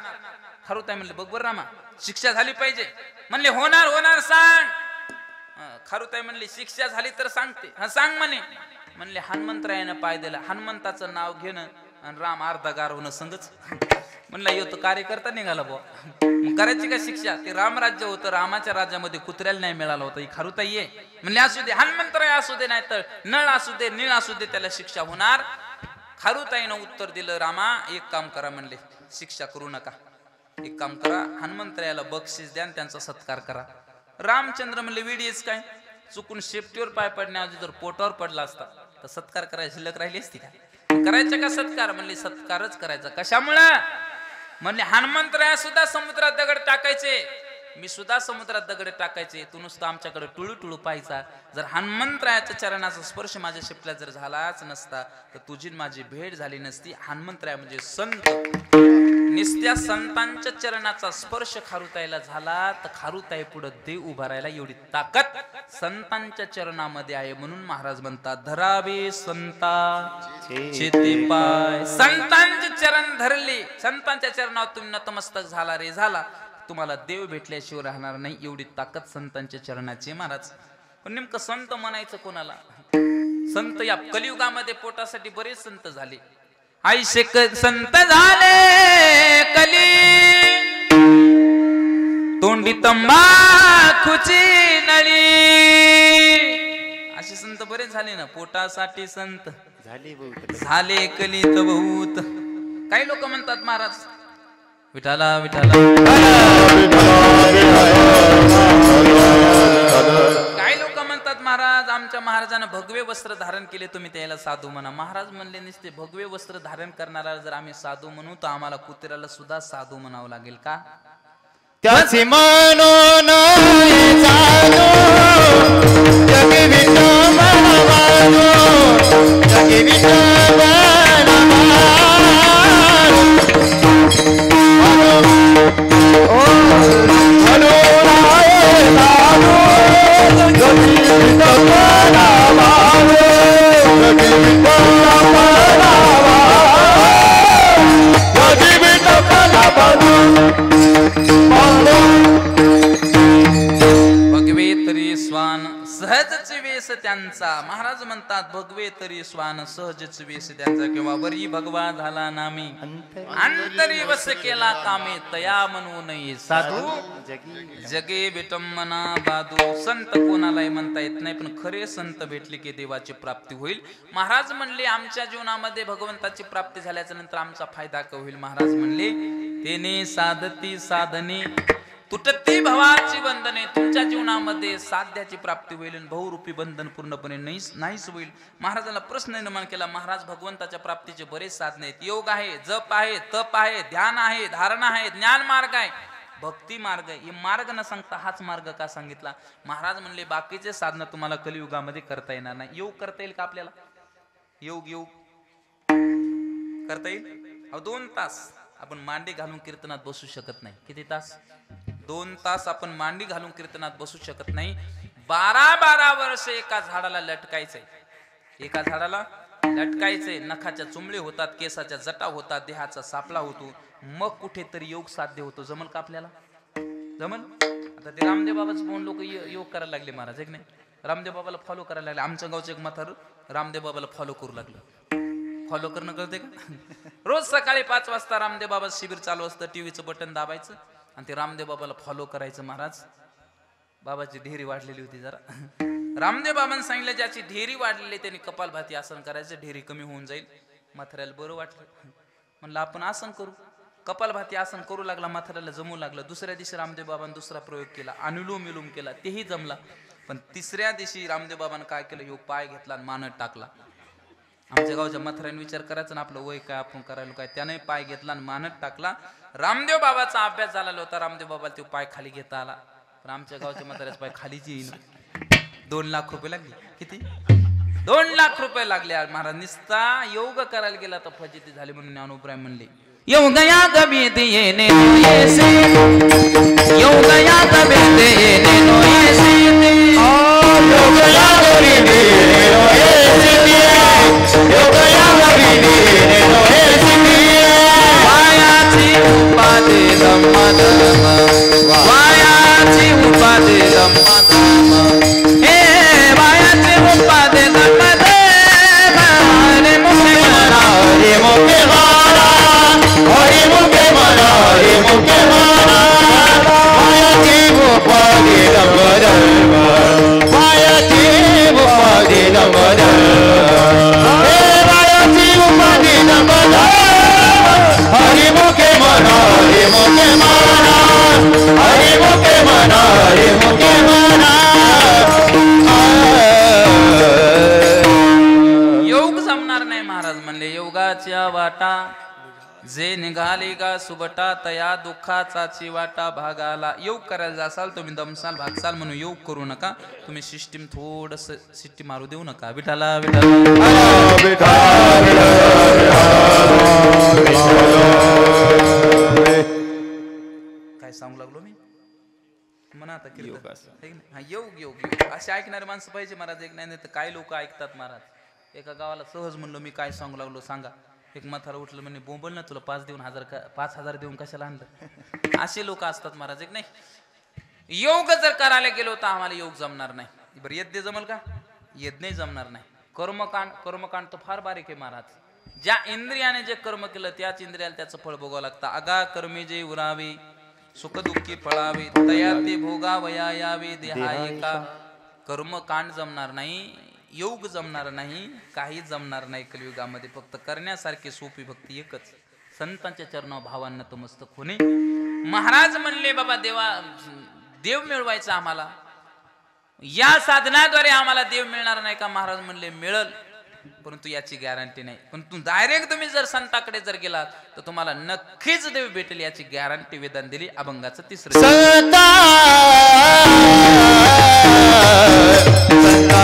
खारुताई म्हणले, बघ बरं रामा शिक्षा झाली पाहिजे. म्हणले होणार होणार सांग. खारुताई म्हणली शिक्षा झाली तर सांगते. हा सांग म्हणे. म्हणले हनुमंतरायानं पाय दिला. हनुमंताचं नाव घेणं आणि राम अर्धा गार होणं संगच. म्हणला येतो कार्यकर्ता निघाला बुवा, करायची का शिक्षा? ते रामराज्य होतं, रामाच्या राज्यामध्ये कुत्र्याला नाही मिळालं होतं. ही खारुताई आहे. म्हणले असू दे, हनुमंतराय असू दे, नाही तर नळ असू दे, नीळ असू दे, त्याला शिक्षा होणार. खारुताईनं उत्तर दिलं, रामा एक काम करा. म्हणले शिक्षा करू नका, एक काम करा, हनुमंतरायाला बक्षीस द्या आणि त्यांचा सत्कार करा. रामचंद्र म्हणले वेडीच काय, चुकून शेपटीवर पाय पडण्याऐवजी जर पोटावर पडला असता तर सत्कार करायची शिल्लक राहिली असती का? करायचा का सत्कार? म्हणले सत्कारच करायचा. कशामुळे? म्हणले हनुमंतराया सुद्धा समुद्रात दगड टाकायचे, मी सुद्धा समुद्रात दगड टाकायचे, तू नुसतं आमच्याकडे टुळू टुळू पाहायचा. जर हनुमंतरायाच्या चरणाचा स्पर्श माझ्या शिपला जर झालाच नसता तर तुझी माझी भेट झाली नसती. हनुमंतराया म्हणजे संत, निस्त्या संतांच्या चरणाचा स्पर्श खारुताईला झाला तर खारुताई पुढे देव उभा राहिला एवढी ताकद संतांच्या चरणामध्ये आहे. म्हणून महाराज म्हणतात धरावे संतांचे पाय. संतांचे चरण धरले, संतांच्या चरणावर तुम्ही नतमस्तक झाला रे झाला, तुम्हाला देव भेटल्याशिवाय राहणार नाही. एवढी ताकद संतांच्या चरणाची महाराज. पण नेमकं संत म्हणायचं कोणाला? संत या कलियुगामध्ये पोटासाठी बरेच संत झाले. आयशे संत झाले कली, तोंडी तंबाखूची नळी. असे संत बरेच झाले ना, पोटासाठी संत झाले कलीत बहुत. काही लोक म्हणतात महाराज विठाला विठाला, काही लोक म्हणतात महाराज आमच्या महाराजांना भगवे वस्त्र धारण केले, तुम्ही त्याला साधू म्हणा. महाराज म्हणले नसते भगवे वस्त्र धारण करणारा जर आम्ही साधू म्हणू तर आम्हाला कुत्र्याला सुद्धा साधू म्हणावं लागेल का? त्याची म्हणून जगी भगवे तरी स्वान सहजच वेश त्यांचा. महाराज म्हणतात भगवे तरी स्वान सहजच वेश त्यांचा, किंवा बरी भगवा झाला नामी अंतरी वस केला कामे, तया म्हणू नये साधू जगे विटंबना बाधू. संत कोणालाही म्हणता येत नाही, पण खरे संत भेटले की देवाची प्राप्ती होईल. महाराज म्हणले आमच्या जीवनामध्ये भगवंताची प्राप्ती झाल्याच्या नंतर आमचा फायदा का होईल? महाराज म्हणले तेने साधती साधने तुटती भवाची बंधने. तुमच्या जीवनामध्ये साध्याची प्राप्ती होईल, बहुरूपी बंधन पूर्णपणे नाहीच होईल. महाराजांना प्रश्न निर्माण केला, महाराज भगवंताच्या प्राप्तीचे बरेच साधने आहेत, योग आहे, जप आहे, तप आहे, ध्यान आहे, धारणा आहे, ज्ञान मार्ग आहे, भक्ती मार्ग आहे. हे मार्ग न सांगता हाच मार्ग का सांगितला? महाराज म्हणले बाकीचे साधना तुम्हाला कलियुगामध्ये करता येणार नाही. योग करता येईल का आपल्याला? योग योग करता येईल? 2 तास आपण मांडी घालून कीर्तनात बसू शकत नाही. किती तास? 2 तास आपण मांडी घालून कीर्तनात बसू शकत नाही. 12 वर्ष एका झाडाला लटकायचंय, एका झाडाला लटकायचंय. नखाच्या चुंबळे होतात, केसाच्या जटा होतात, देहाचा सापळा होतो, मग कुठेतरी योग साध्य होतो. जमल का आपल्याला? जमल? आता ते रामदेव बाबाच पाहून लोक योग करायला लागले महाराज, एक नाही रामदेव बाबाला फॉलो करायला लागले. आमच्या गावचं एक म्हातारं रामदेव बाबाला फॉलो करू लागलं. फॉलो करणं कळते का? रोज सकाळी 5 वाजता रामदेव बाबा शिबिर चालू असतं, टीव्हीचं बटन दाबायचं आणि ते रामदेव बाबाला फॉलो करायचं. महाराज बाबाची ढेरी वाढलेली होती जरा. रामदेव बाबांनी सांगितलं ज्याची ढेरी वाढलेली त्यांनी कपालभाती आसन करायचं, ढेरी कमी होऊन जाईल. म्हाताऱ्याला बरं वाटलं, म्हणलं आपण आसन करू. कपालभाती आसन करू लागला, म्हाताऱ्याला जमू लागलं. दुसऱ्या दिवशी रामदेव बाबांनी दुसरा प्रयोग केला, अनुलोम विलोम केला, तेही जमला. पण तिसऱ्या दिवशी रामदेव बाबांनी काय केलं, ह्यो पाय घेतला आणि मानत टाकला. आमच्या गावच्या म्हाताऱ्याने विचार करायचा ना आपलं वय काय, आपण करायला काय. त्याने पाय घेतला आणि मानत टाकला. रामदेव बाबाचा अभ्यास झालेला होता, रामदेव बाबाला तो पाय खाली घेता आला. पण आमच्या गावच्या म्हाताऱ्याचा पाय खालीच येईना. 2 लाख रुपये लागले. किती? 2 लाख रुपये लागले. महाराज निस्ता योग करायला गेला तर फजिती झाली म्हणून ज्ञानोबराय म्हणले, योग या कभी दिए ने ऐसे, योग या कभी दिए ने ऐसे, योग या कभी दिए ने ऐसे, योग या कभी दिए ने ऐसे. वायाची उपाधी धम्मधम, वायाची उपाधी धम्मधम, हे वायाची उपाधी धम्मधम. हरे मुखे मना, हरि मुखे माना, हरि मुखे माना, हरि मुखे माना. वायाची उपाधी धम्मधम, वायाची उपाधी धम्मधम, हे वायाची उपाधी धम्मधम. हरि मुखे माना, हरि मुखे माना, हरि मुखे माना, हरि मुखे माना. योग जमणार नाही. महाराज म्हणले योगाच्या वाटा जे निघाली का सुबटा, तया दुःखाचा चिवाटा भागाला. योग करायला असाल तुम्ही दमसाल भागसाल म्हणून योग करू नका. तुम्ही सिस्टीम थोडस सिस्टी मारू देऊ नका. विठाला विठाला. काय सांगू लागलो मी म्हणा आता योग योग योग असे ऐकणारे माणसं पाहिजे महाराज. एक नाही तर काय लोक ऐकतात महाराज. एका गावाला सहज म्हणलो मी, काय सांगू लागलो सांगा. एक म्हातारा उठलं म्हणे, बोंबल ना तुला 5,000 देऊन कशाला आणलं. असे लोक असतात महाराज. एक नाही योग जर करायला गेलो तर आम्हाला योग जमणार नाही. बरं यज्ञ जमल का? यज्ञ जमणार नाही. कर्मकांड तर फार बारीक आहे महाराज. ज्या इंद्रियाने जे कर्म केलं त्याच इंद्रियाला त्याचं फळ भोगावं लागतं. अगा कर्मे जे उरावे, सुख दुःखी फळावे, तया ते भोगावया यावे देहायका. कर्मकांड जमणार नाही, योग जमणार नाही, काही जमणार नाही कलियुगामध्ये. फक्त करण्यासारखी सोपी भक्ती एकच, संतांच्या चरणावर भावांना नतमस्तक होणे. महाराज म्हणले बाबा देव मिळवायचा आम्हाला, या साधनाद्वारे आम्हाला देव मिळणार नाही का? महाराज म्हणले मिळल, परंतु याची गॅरंटी नाही. पण डायरेक्ट तुम्ही जर संताकडे जर गेलात तर तुम्हाला नक्कीच देव भेटेल याची गॅरंटी वेदांत दिली. अभंगाचं 3रं. संता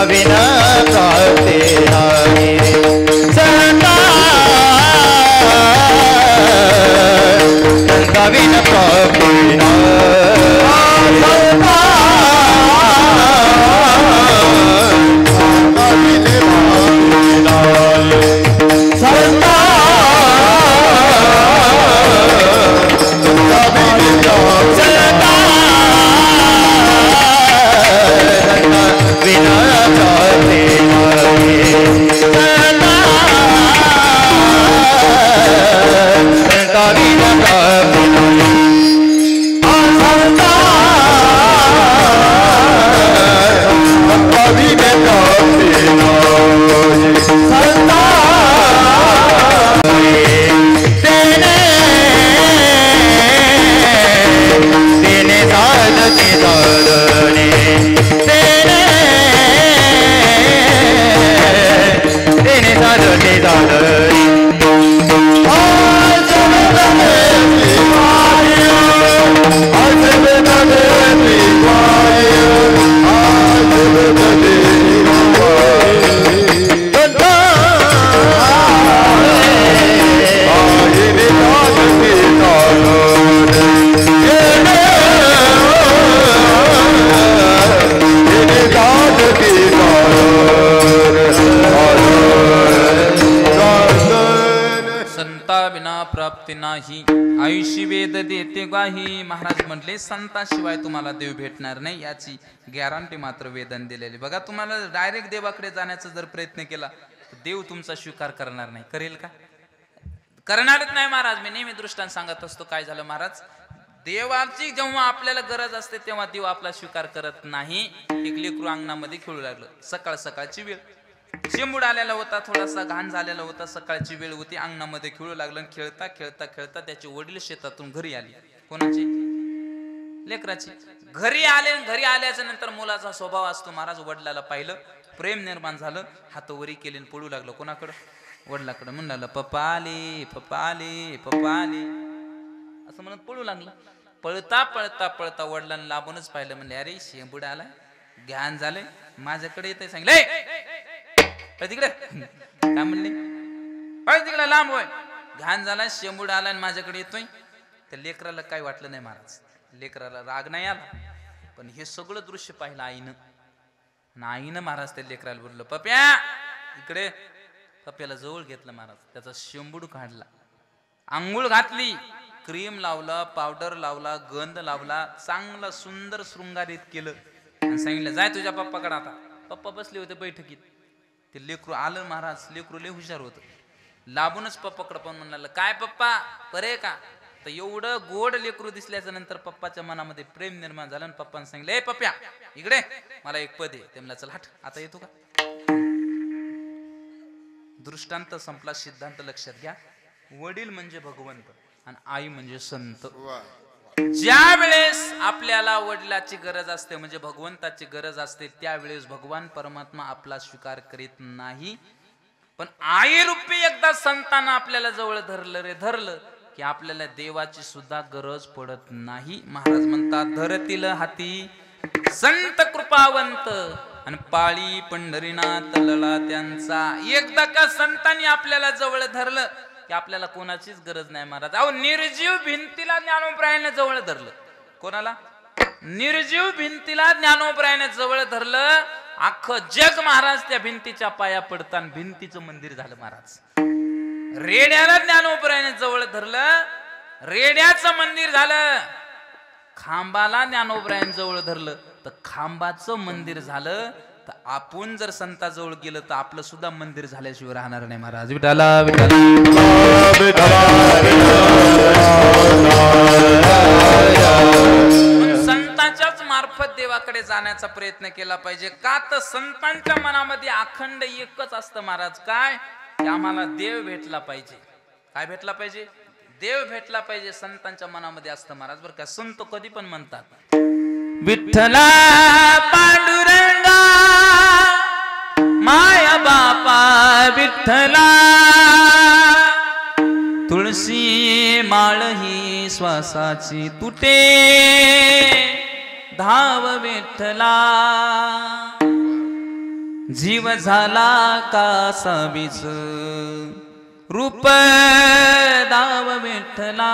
विना प्राप्ती नाही, संता विना प्राप्ती नाही, आयुष्य वेद देते ग्वाही. महाराज म्हटले संताशिवाय तुम्हाला देव भेटणार नाही याची गॅरंटी मात्र वेदन दिलेली. बघा तुम्हाला डायरेक्ट देवाकडे जाण्याचा जर प्रयत्न केला देव तुमचा स्वीकार करणार नाही. करेल का? करणारच नाही महाराज. मी नेहमी दृष्टांत सांगत असतो. काय झालं महाराज, देवाची जेव्हा आपल्याला गरज असते तेव्हा देव आपला स्वीकार करत नाही. एक लेकरू अंगणामध्ये खेळू लागलं. सकाळ सकाळची वेळ, शेंबूड आलेला होता, थोडासा घाण झालेला होता, सकाळची वेळ होती. अंगणामध्ये खेळू लागलं. खेळता खेळता खेळता त्याचे वडील शेतातून घरी आले. कोणाचे? लेकराचे. घरी आले. घरी आल्याच्या नंतर मुलाचा स्वभाव असतो महाराज, वडिलाला पाहिलं, प्रेम निर्माण झालं, हात वरी केले, पळू लागलं. कोणाकडं? वडिलाकडं. म्हणाला पप्पा आले, पप्पा आले, पप्पा आले असं म्हणत पळू लागलं. पळता पळता पळता वडिलांना लांबूनच पाहिलं. म्हणले अरे शेंबूड आलाय, ज्ञान झालंय, माझ्याकडे येते. सांगले तिकडे काय म्हणले, तिकडे लांब होय, घाण झालाय, शेंबूड आलाय माझ्याकडे येतोय. त्या लेकराला काय वाटलं नाही महाराज. लेकराला राग नाही आला, पण हे सगळं दृश्य पाहिलं आईनं. आईनं महाराज त्या लेकराला बोललं पप्या इकडे. पप्याला जवळ घेतलं महाराज, त्याचा शेंबूड काढला, आंघोळ घातली, क्रीम लावला, पावडर लावला, गंध लावला, चांगला सुंदर शृंगारित केलं आणि सांगितलं जाय तुझ्या पप्पाकडे. आता पप्पा बसले होते बैठकीत. ते लेकरू आलं महाराज. लेकरू लय हुशार होतं. लांबूनच पप्पाकडे पण म्हणाला काय पप्पा बरे का. तर एवढं गोड लेकरू दिसल्याच्या नंतर पप्पाच्या मनामध्ये प्रेम निर्माण झालं. आणि पप्पाने सांगितलं ए पप्प्या इकडे, मला एक पद आहे. ते म्हणला चल हट, आता येतो का. दृष्टांत संपला, सिद्धांत लक्षात घ्या. वडील म्हणजे भगवंत आणि आई म्हणजे संत. ज्या वेळेस आपल्याला वडिलाची गरज असते म्हणजे भगवंताची गरज असते, त्यावेळेस भगवान परमात्मा आपला स्वीकार करीत नाही. पण आई रूपी एकदा संतांना आपल्याला जवळ धरलं रे धरलं की आपल्याला देवाची सुद्धा गरज पडत नाही. महाराज म्हणतात धरतील हाती संत कृपावंत आणि पाळी पंढरीनाथ लळा त्यांचा. एकदा का संतांनी आपल्याला जवळ धरलं की आपल्याला कोणाचीच गरज नाही महाराज. अहो निर्जीव भिंतीला ज्ञानोबरायाने जवळ धरलं. कोणाला? निर्जीव भिंतीला ज्ञानोबरायाने जवळ धरलं. अख्खं जग महाराज त्या भिंतीच्या पाया पडताना भिंतीचं मंदिर झालं महाराज. रेड्याला ज्ञानोबरायाने जवळ धरलं, रेड्याचं मंदिर झालं. खांबाला ज्ञानोबरायाने जवळ धरलं तर खांबाचं मंदिर झालं. तर आपण जर संताजवळ गेलं तर आपलं सुद्धा मंदिर झाल्याशिवाय राहणार नाही महाराज. विठाला विठाला संतांच्याच मार्फत देवाकडे जाण्याचा प्रयत्न केला पाहिजे. का तर संतांच्या मनामध्ये अखंड एकच असतं महाराज. काय? की आम्हाला देव भेटला पाहिजे. काय भेटला पाहिजे? देव भेटला पाहिजे. संतांच्या मनामध्ये असतं महाराज. बरं का, संत कधी पण म्हणतात विठ्ठला पांडुरंगा माया बापा विठ्ठला, तुळशी माळ ही श्वासाची तुटे धाव विठ्ठला, जीव झाला कासावीच रूप दाव विठ्ठला.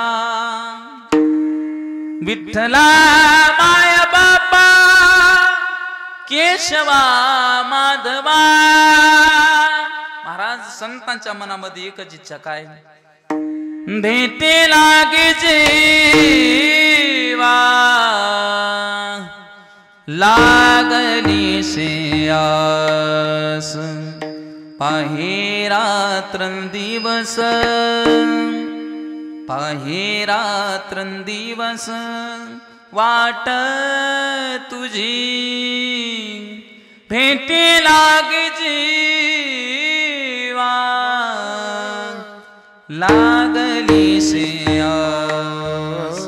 विठ्ठला माया बापा केशवा माधवा. महाराज संतांच्या मनामध्ये एकच इच्छा काय? भेटे लागे जेवा लागली से आस, पाहे रात्रंदिवस पाहे रात्रंदिवस वाट तुझी भेटे लागे जीवा लागली से आस.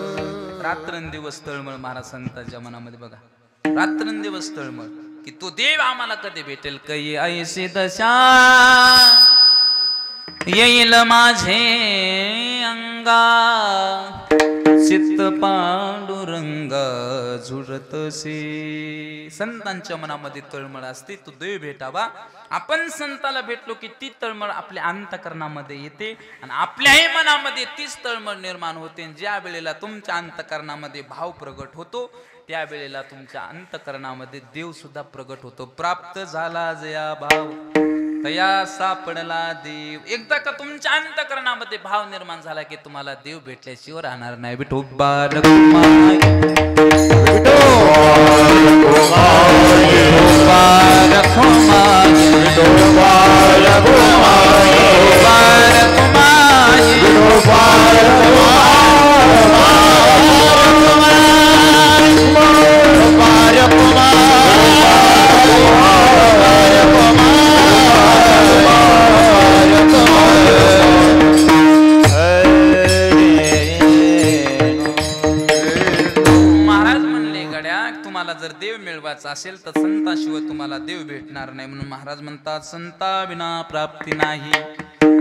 रात्रंदिवस तळमळ महाराज संतांच्या मनामध्ये. बघा रात्रंदिवस तळमळ की तो देव आम्हाला कधी भेटेल. काही ऐशी दशा येईल माझे अंगा, चित्त पांडुरंगा झुरतसे. संतांच्या मनामध्ये तळमळ असते, तो देव भेटावा. आपण संताला भेटलो की ती तळमळ आपल्या अंतकरणामध्ये येते आणि आपल्याही मनामध्ये तीच तळमळ निर्माण होते. ज्या वेळेला तुमच्या अंतकरणामध्ये भाव प्रगट होतो त्या वेळेला तुमच्या अंतकरणामध्ये देव सुद्धा प्रगट होतो. प्राप्त झाला जया भाव तया सापडला देव. एकदा का तुमच्या अंतकरणामध्ये भाव निर्माण झाला की तुम्हाला देव भेटल्याशिवाय राहणार नाही. विठोबा रखुमाई विठोबा रखुमाई विठोबा रखुमाई करायचं असेल तर संताशिवाय तुम्हाला देव भेटणार नाही, म्हणून महाराज म्हणतात संता विना प्राप्ती नाही,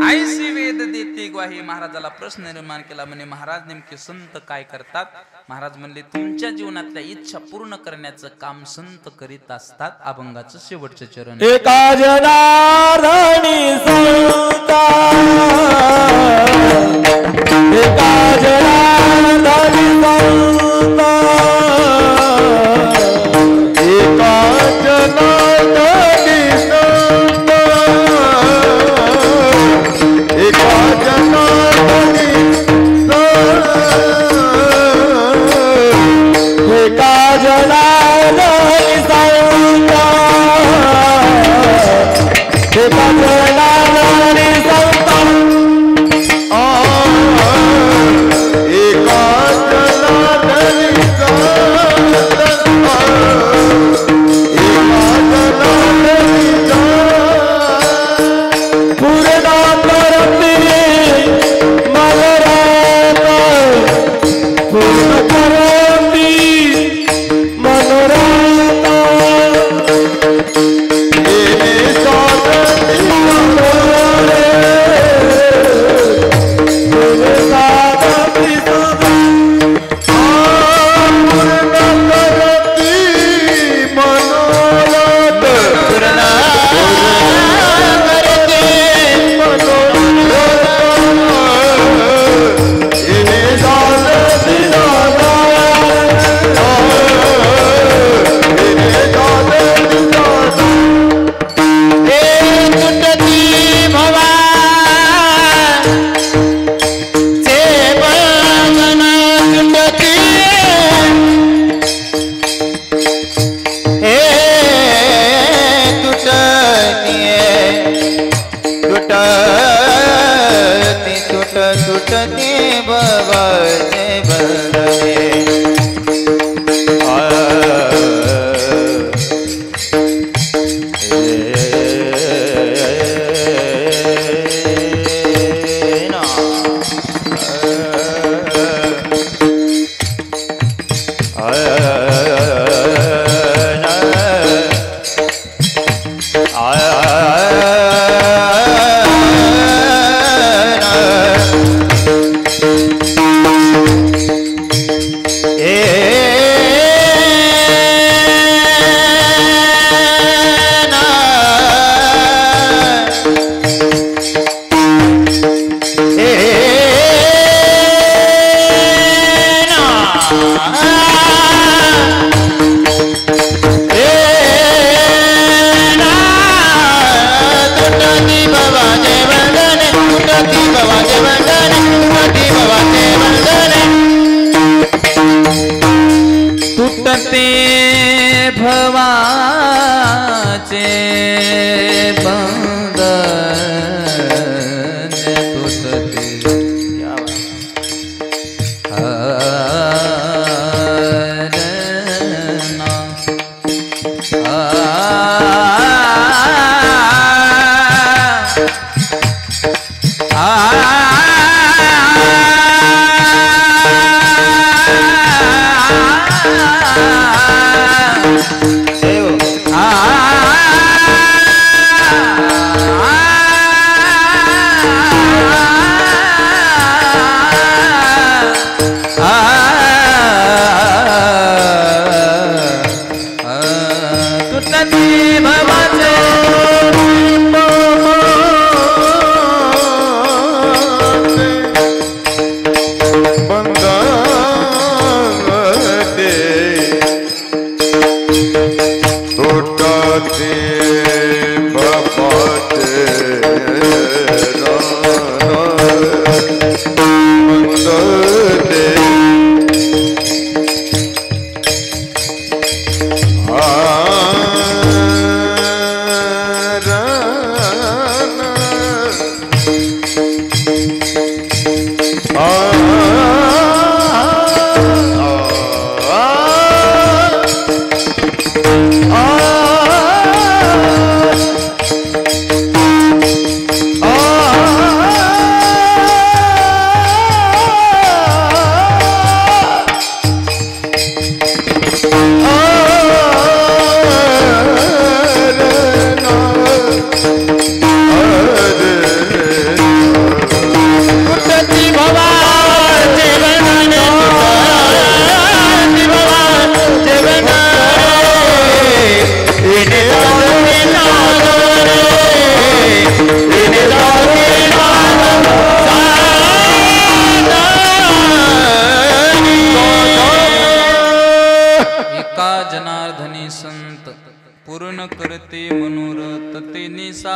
आईसी वेद देते ग्वाही. महाराजाला प्रश्न निर्माण केला, म्हणे महाराज नेमके संत काय करतात? महाराज म्हणले तुमच्या जीवनातल्या इच्छा पूर्ण करण्याचं काम संत करीत असतात. अभंगाचं शेवटचं चरण. एका जनार्दनी संता, एका जनार्दनी संता, एका जनार्दनी संता, एका जनार्दनी संता, एका जनार्दनी संता, एका जनार्दनी संता, एका जनार्दनी संता, एका जनार्दनी पूर्ण करती मनोरथ, पूर्ण करती मनोरथ, येणे साधती मनोरे, येणे साधती सुधा, पूर्ण करती मनोरथ, पूर्ण करती मनोरथ, येणे साधती सुधा, येणे साधती सुधा. हे तुटती भवा चे बंधन तुटती, हे तुटती, तुटती तुटती भवाचे बंधने. तुटते भवाचे बंधन तुटते,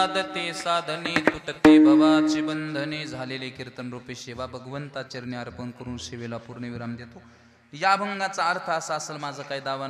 साधते साधने तुटते भवाची बंधने झालेले कीर्तन रूपे सेवा भगवंता चरणी अर्पण करून सेवेला पूर्ण विराम देतो. या अभंगाचा अर्थ असा असेल, माझा काही दावा नाही.